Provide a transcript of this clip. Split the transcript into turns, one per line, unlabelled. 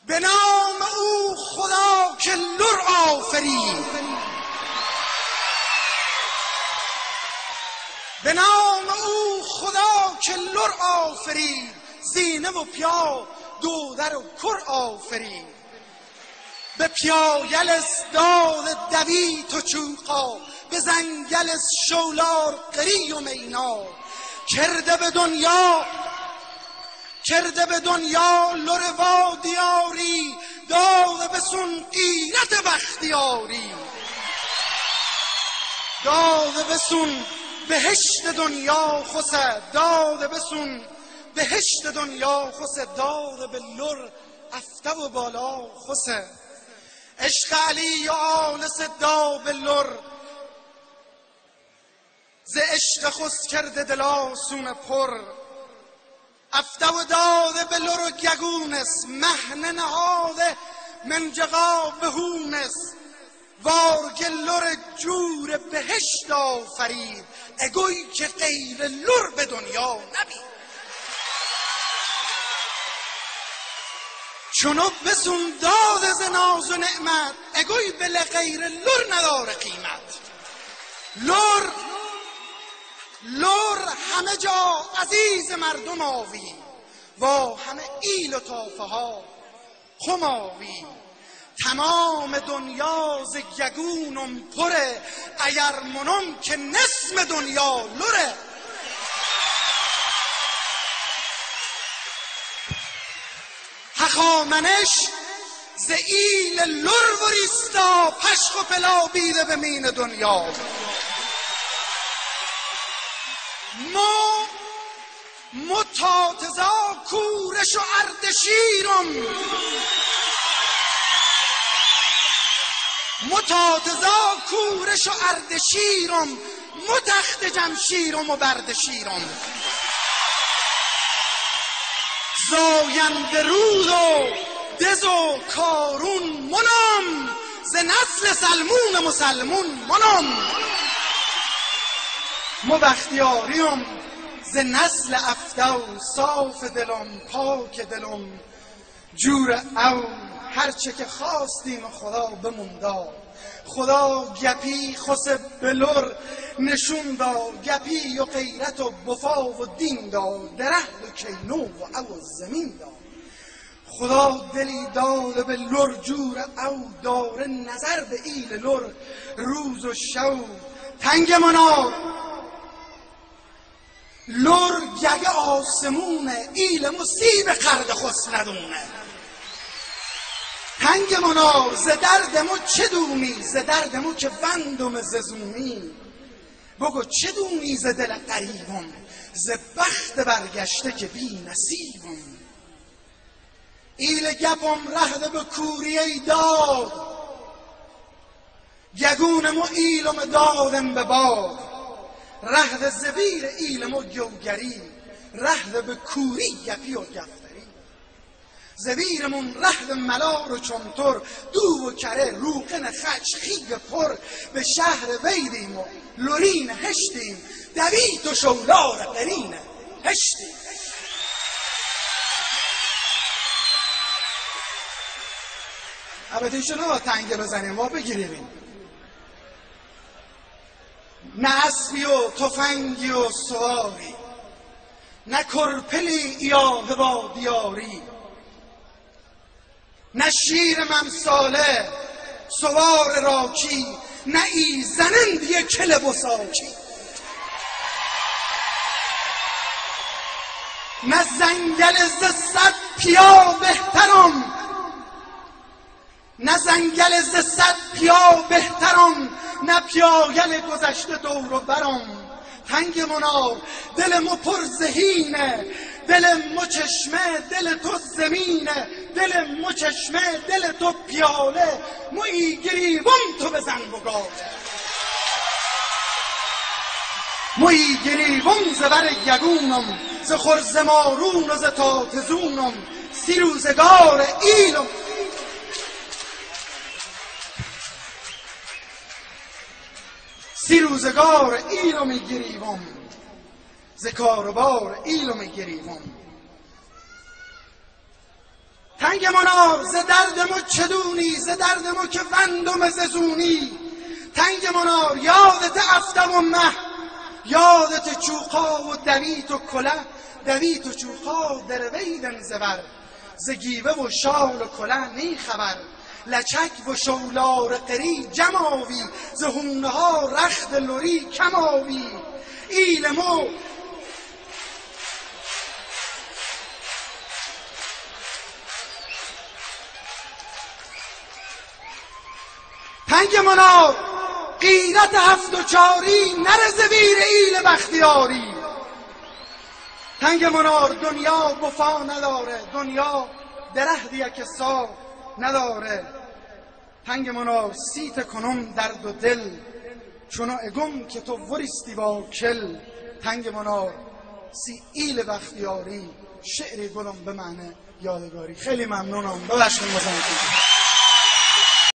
به نام او خدا که لر آفرید، به نام او خدا که لر آفرید، زینه و پیا دودر و کر آفرید. به پیایلس داد دویت و چوقا، به زنگلس شولار قری و مینا. کرده به دنیا لر وادیاری، داده بسون غیرت بختیاری. داده بسون بهشت دنیا خسه، داده بسون بهشت دنیا خسه. داده به لر افته و بالا خسه. عشق علی و آل سدا به لر، ز عشق خس کرده دلا سون پر. افته و داده به لر و گگونس، مهنه نهاده منجقا به هونس. وارگ لر جور بهشت آفرید، اگوی که غیر لر به دنیا نبید. چونو بسون داد ز ناز و نعمت، اگوی بل غیر لر نداره قیمت. لر همه جا عزیز مردم آوی، با همه ایل و تافه ها خماوی. تمام دنیا ز گگونم پره، اگر منم که نصف دنیا لره. هخامنش ز ایل لر وریستا، پشخ و پلا بیده به مین دنیا. متاتزا کورش و اردشیرم، متاتزا کورش و اردشیرم. متخت جمشیرم و بردشیرم. زاینده رود و دز و کارون منم، ز نسل سلمون مسلمون منم. مبختیاریم ز نسل افتو، صاف دلم پاک دلم جور او. هرچه که خواستیم و خدا بموندا، خدا گپی خس بلر نشون داد. گپی و غیرت و وفا و دین داد، درهل و کینو و او زمین داد. خدا دلی داده به لر جور او، داره نظر به ایل لر روز و شو. تنگ منار لر گگ آسمونه، ایل مصیب خرد خس ندونه. تنگ منار ز درد مو چه دونی، ز درد مو که بندم ززونی. بگو چه دونی ز دل قریبم، ز بخت برگشته که بی نصیبم. ایل گپم رهده به کوری ای داد، گگونم و ایلم دادم به باد. رهده زبیر ایلم و گوگری، رهده به کوری گپی و گفتری. زبیرمون رهد ملار و چمتر، دو و کره روغن خچ خیب پر. به شهر ویدیم و لرین هشتیم، دویت و شولار قرین هشتیم. البته ایشون نباید تنگه بزنیم، ما بگیریم. نه اسبی و تفنگی و سواری، نه کرپلی ایاه با دیاری. نه شیر ممساله سوار راکی، نه ایزنندی کل بساکی. نه زنگل ز صد پیا بهترم، نه زنگل ز صد پیا بهترم. نه پیاگل گذشته دور و برم. تنگ منار دل مو پر زهینه، دل مو چشمه دل تو زمینه. دل مو چشمه دل تو پیاله، مویی گریبم تو بزن بگاله. مویی گریبم ز بر گگونم، ز خرز مارون و ز تاتزونم. سی روزگار ایلم سی روزگار ایلم گریبم، ز کاربار ایلم گریبم. تنگ تنگ منار ز درد مو چدونی، ز درد مو که وندم ززونی. تنگ منار یادت افتم و مه، یادت چوقا و دویت و کله، دویت و چوقا درویدن زبر. ز گیوه و شال و کله نی خبر، لچک و شولار قری جماوی، ز هونه ها رخت لوری کماوی. ایلمو تنگ منار غیرت هفت و چاری، نرز ویر ایل بختیاری. تنگ منار دنیا وفا نداره، دنیا درهدیه که سا نداره. تنگ منار سیت کنم درد و دل، چونو اگم که تو وریستی با کل. تنگ منار سی ایل بختیاری، شعری گلم به معنی یادگاری. خیلی ممنونم، ببخشید مزاحمتون.